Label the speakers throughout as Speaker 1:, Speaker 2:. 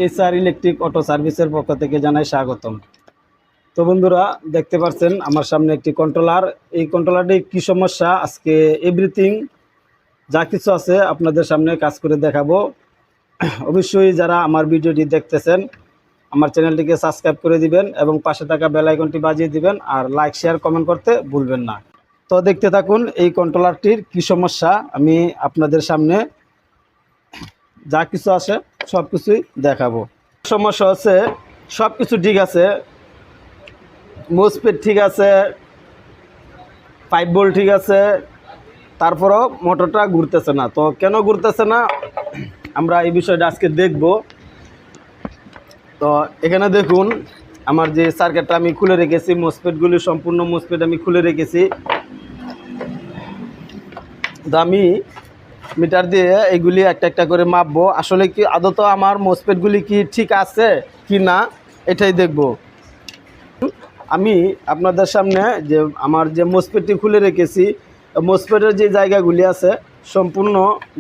Speaker 1: SR electric auto সার্ভিসের পক্ষ থেকে জানাই স্বাগতম। তো বন্ধুরা, দেখতে পাচ্ছেন আমার সামনে একটি কন্ট্রোলার। এই কন্ট্রোলারটি কি সমস্যা, আজকে এভরিথিং যা কিছু আছে আপনাদের সামনে কাজ করে দেখাবো। অবশ্যই যারা আমার ভিডিওটি দেখতেছেন আমার চ্যানেলটিকে সাবস্ক্রাইব করে দিবেন এবং পাশে থাকা বেল আইকনটি বাজিয়ে দিবেন, আর লাইক শেয়ার কমেন্ট করতে ভুলবেন না। তো দেখতে থাকুন এই কন্ট্রোলারটির কি সমস্যা, আমি আপনাদের সামনে যা কিছু আছে সব কিছুই দেখাবো। সমস্যা হচ্ছে সব কিছু ঠিক আছে, মোসফেট ঠিক আছে, 5 ভোল্ট ঠিক আছে, তারপরও মোটরটা ঘুরতেছে না। তো কেন ঘুরতেছে না আমরা এই বিষয়টা আজকে দেখব। তো এখানে দেখুন আমার যে সার্কিটটা আমি খুলে রেখেছি, মোসফেটগুলি সম্পূর্ণ মোসফেট আমি খুলে রেখেছি। তো আমি মিটার দিয়ে এগুলি একটা একটা করে মাপবো, আসলে কি আদত আমার মোসফেটগুলি কি ঠিক আছে কি না এটাই দেখব। আমি আপনাদের সামনে যে আমার যে মোসফেটটি খুলে রেখেছি, মোসফেটের যে জায়গাগুলি আছে সম্পূর্ণ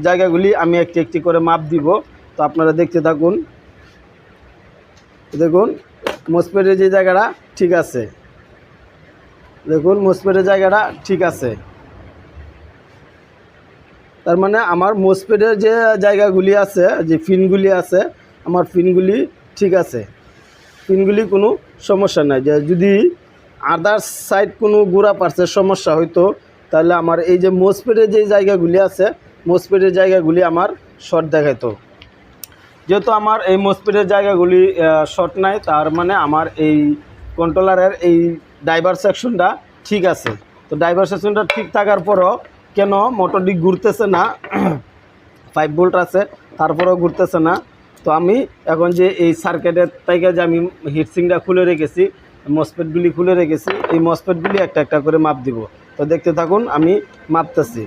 Speaker 1: জায়গাগুলি আমি একটি একটি করে মাপ দিব। তো আপনারা দেখতে থাকুন। দেখুন মোসফেটের যে জায়গাটা ঠিক আছে, দেখুন মোসফেটের জায়গাটা ঠিক আছে, তার মানে আমার মোসফেটের যে জায়গাগুলি আছে, যে পিনগুলি আছে, আমার পিনগুলি ঠিক আছে, পিনগুলি কোনো সমস্যা নাই। যে যদি আদার সাইড কোনো গোড়া পার্সে সমস্যা হইতো তাহলে আমার এই যে মোসফেটের যে জায়গাগুলি আছে মোসফেটের জায়গাগুলি আমার শর্ট দেখাইতো। যেহেতু আমার এই মোসফেটের জায়গাগুলি শর্ট নাই, তার মানে আমার এই কন্ট্রোলারের এই ড্রাইভার সেকশনটা ঠিক আছে। তো ড্রাইভার সেকশনটা ঠিক থাকার পরও কেন মোটরটি ঘুরতেছে না, 5 ভোল্ট আছে তারপরেও ঘুরতেছে না। তো আমি এখন যে এই সার্কিটের থেকে যে আমি হিটসিংটা খুলে রেখেছি, মসফেটগুলি খুলে রেখেছি, এই মসফেটগুলি একটা একটা করে মাপ দিব। তো দেখতে থাকুন আমি মাপতেছি।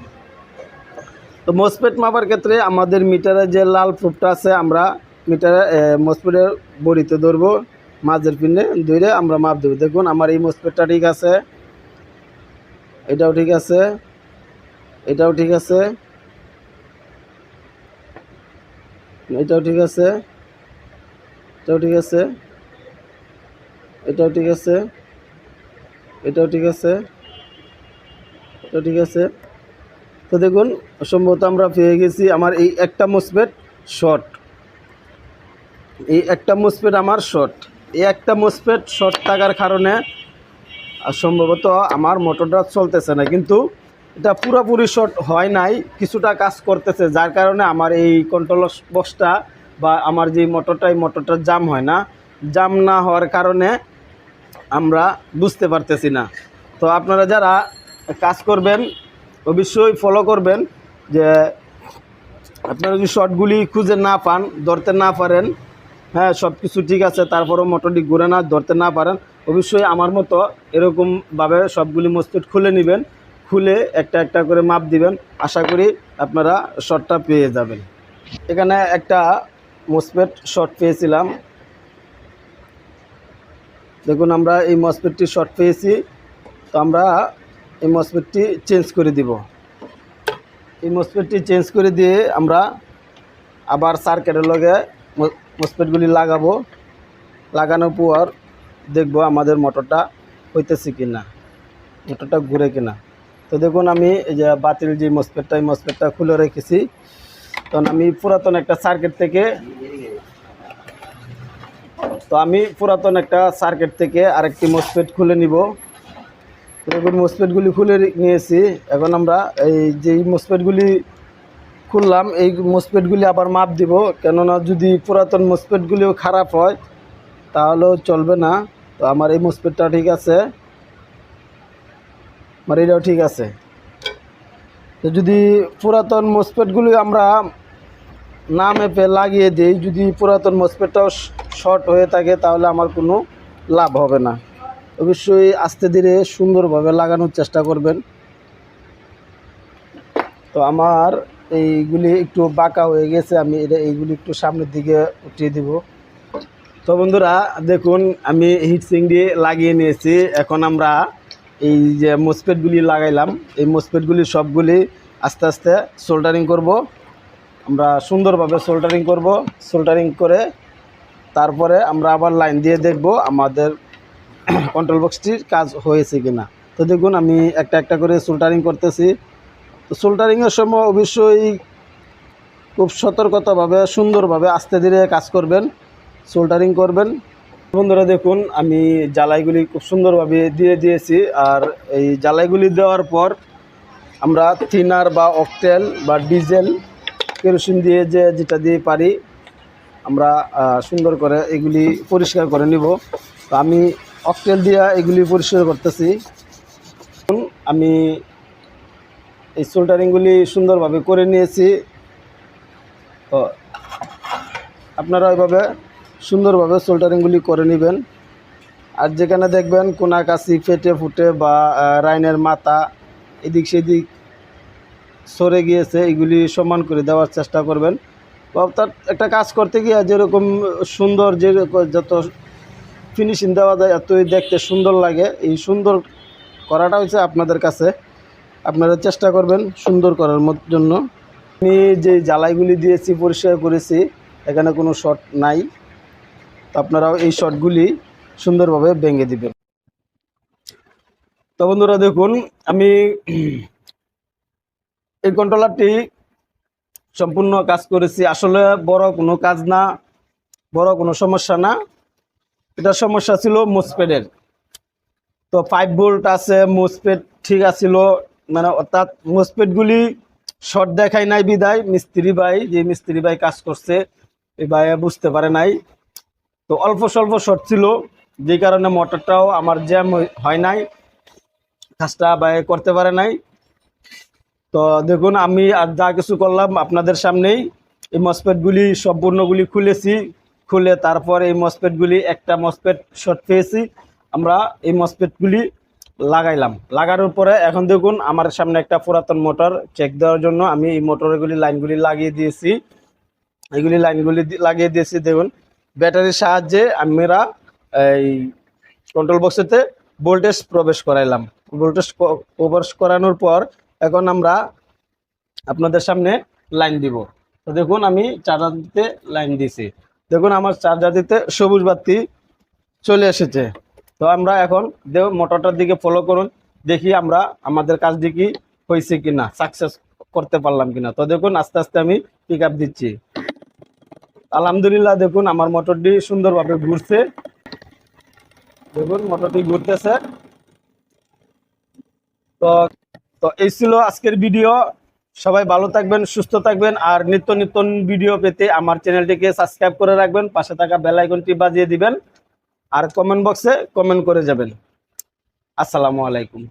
Speaker 1: তো মসফেট মাপার ক্ষেত্রে আমাদের মিটারে যে লাল প্রুফটা আছে আমরা মিটারে মসফেটের বড়িতে ধরবো, মাঝের পিনে ধরে আমরা মাপ দেবো। দেখুন আমার এই মসফেটটা ঠিক আছে, এটাও ঠিক আছে, এটাও ঠিক আছে, এটাও ঠিক আছে, এটাও ঠিক আছে, এটাও ঠিক আছে, এটাও ঠিক আছে, এটাও ঠিক আছে। তো দেখুন সম্ভবত আমরা পেয়ে গেছি আমার এই একটা মসফেট শর্ট, এই একটা মসফেট আমার শর্ট। এই একটা মসফেট শর্ট থাকার কারণে সম্ভবত আমার মোটরটা চলতেছে না, কিন্তু এটা পুরোপুরি শর্ট হয় নাই, কিছুটা কাজ করতেছে, যার কারণে আমার এই কন্ট্রোল বক্সটা বা আমার যে মোটরটা এই মোটরটা জাম হয় না। জাম না হওয়ার কারণে আমরা বুঝতে পারতেছি না। তো আপনারা যারা কাজ করবেন অবশ্যই ফলো করবেন যে আপনারা যদি শর্টগুলি খুঁজে না পান, ধরতে না পারেন, হ্যাঁ সব কিছু ঠিক আছে তারপরও মোটরটি ঘুরে না ধরতে না পারেন, অবশ্যই আমার মতো এরকমভাবে সবগুলি মসফেট খুলে নেবেন, খুলে একটা একটা করে মাপ দিবেন, আশা করি আপনারা শর্টটা পেয়ে যাবেন। এখানে একটা মসফেট শর্ট পেয়েছিলাম, দেখুন আমরা এই মসফেটটি শর্ট পেয়েছি। তো আমরা এই মসফেটটি চেঞ্জ করে দিব। এই মসফেটটি চেঞ্জ করে দিয়ে আমরা আবার সার্কিটের লগে মসফেটগুলি লাগাবো, লাগানোর পর দেখব আমাদের মোটরটা হইতেছে কি না, মোটরটা ঘুরে কিনা। তো দেখুন আমি এই যে বাতিল যে মসফেটটা, এই মসফেটটা খুলে রেখেছি। তখন আমি পুরাতন একটা সার্কিট থেকে আরেকটি মসফেট খুলে নিব। দেখুন মসফেটগুলি খুলে নিয়েছি। এখন আমরা এই যে মসফেটগুলি খুললাম, এই মসফেটগুলি আবার মাপ দিব, কেননা যদি পুরাতন মসফেটগুলিও খারাপ হয় তাহলেও চলবে না। তো আমার এই মসফেটটা ঠিক আছে, আমার এটাও ঠিক আছে। তো যদি পুরাতন মসফেটগুলি আমরা না মেপে লাগিয়ে দিই, যদি পুরাতন মসফেটটাও শর্ট হয়ে থাকে তাহলে আমার কোনো লাভ হবে না। অবশ্যই আস্তে ধীরে সুন্দরভাবে লাগানোর চেষ্টা করবেন। তো আমার এইগুলি একটু বাঁকা হয়ে গেছে, আমি এইগুলি একটু সামনের দিকে উঠিয়ে দিব। তো বন্ধুরা দেখুন আমি হিটসিং দিয়ে লাগিয়ে নিয়েছি। এখন আমরা এই যে মসফেটগুলি লাগাইলাম, এই মসফেটগুলি সবগুলি আস্তে আস্তে সোল্ডারিং করব। আমরা সুন্দরভাবে সোল্ডারিং করব, সোল্ডারিং করে তারপরে আমরা আবার লাইন দিয়ে দেখব আমাদের কন্ট্রোল বক্সটির কাজ হয়েছে কিনা। তো দেখুন আমি একটা একটা করে সোল্ডারিং করতেছি। তো সোল্ডারিংয়ের সময় অবশ্যই খুব সতর্কতাভাবে সুন্দরভাবে আস্তে ধীরে কাজ করবেন, সোল্ডারিং করবেন। বন্ধুরা দেখুন আমি জ্বালাইগুলি খুব সুন্দরভাবে দিয়ে দিয়েছি। আর এই জ্বালাইগুলি দেওয়ার পর আমরা থিনার বা অকটেল বা ডিজেল কেরোসিন দিয়ে যেটা দিয়ে পারি আমরা সুন্দর করে এগুলি পরিষ্কার করে নিব। তো আমি অকটেল দিয়ে এগুলি পরিষ্কার করতেছি। আমি এই সোল্ডারিংগুলি সুন্দরভাবে করে নিয়েছি। তো আপনারা ওইভাবে সুন্দরভাবে সোল্ডারিংগুলি করে নেবেন। আর যেখানে দেখবেন কোনাকাছি ফেটে ফুটে বা রাইনের মাথা এদিক সেদিক সরে গিয়েছে, এগুলি সমান করে দেওয়ার চেষ্টা করবেন। অর্থাৎ একটা কাজ করতে গিয়ে যেরকম সুন্দর যত ফিনিশিং দেওয়া যায় এতই দেখতে সুন্দর লাগে। এই সুন্দর করাটা হচ্ছে আপনাদের কাছে, আপনারা চেষ্টা করবেন সুন্দর করার জন্য। আমি যে জ্বালাইগুলি দিয়েছি পরিষ্কার করেছি, এখানে কোনো শর্ট নাই। তো আপনারাও এই শর্টগুলি সুন্দরভাবে ভেঙে দিবেন। তো বন্ধুরা দেখুন আমি এই কন্ট্রোলারটি সম্পূর্ণ কাজ করেছি। আসলে বড় কোনো কাজ না, বড় কোনো সমস্যা না। এটা সমস্যা ছিল মোসপেডের। তো 5 ভোল্ট আছে, মোসপেড ঠিক আছিল, মানে অর্থাৎ মোসপেডগুলি শর্ট দেখায় নাই বিদায় মিস্ত্রি ভাই কাজ করছে এই ভাই বুঝতে পারে নাই। তো অল্প স্বল্প শর্ট ছিল, যে কারণে মোটরটাও আমার জ্যাম হয় নাই, কাজটা ভাই করতে পারে নাই। তো দেখুন আমি আর যা কিছু করলাম আপনাদের সামনেই এই মসপেটগুলি সম্পূর্ণগুলি খুলেছি, খুলে তারপর এই মসপেটগুলি একটা মসপেট শর্ট পেয়েছি, আমরা এই মসপেটগুলি লাগাইলাম। লাগানোর পরে এখন দেখুন আমার সামনে একটা পুরাতন মোটর চেক দেওয়ার জন্য আমি এই মোটরগুলি লাইনগুলি লাগিয়ে দিয়েছি। এইগুলি লাইনগুলি লাগিয়ে দিয়েছি। দেখুন ব্যাটারির সাহায্যে আমরা এই কন্ট্রোল বক্সেতে ভোল্টেজ প্রবেশ করাইলাম। ভোল্টেজ প্রবেশ করানোর পর এখন আমরা আপনাদের সামনে লাইন দিব। তো দেখুন আমি চার্জার দিতে লাইন দিয়েছি, দেখুন আমার চার্জার দিতে সবুজ বাতি চলে এসেছে। তো আমরা এখন মোটরটার দিকে ফলো করুন, দেখি আমরা আমাদের কাজটি কি হয়েছে কিনা, সাকসেস করতে পারলাম কিনা। তো দেখুন আস্তে আস্তে আমি পিক আপ দিচ্ছি। আলহামদুলিল্লাহ দেখুন আমার মোটরটি সুন্দরভাবে ঘুরছে, দেখুন মোটরটি ঘুরতেছে। তো এই ছিল আজকের ভিডিও। সবাই ভালো থাকবেন, সুস্থ থাকবেন। আর নিত্য নতুন ভিডিও পেতে আমার চ্যানেলটিকে সাবস্ক্রাইব করে রাখবেন, পাশে থাকা বেল আইকনটি বাজিয়ে দিবেন, আর কমেন্ট বক্সে কমেন্ট করে যাবেন। আসসালামু আলাইকুম।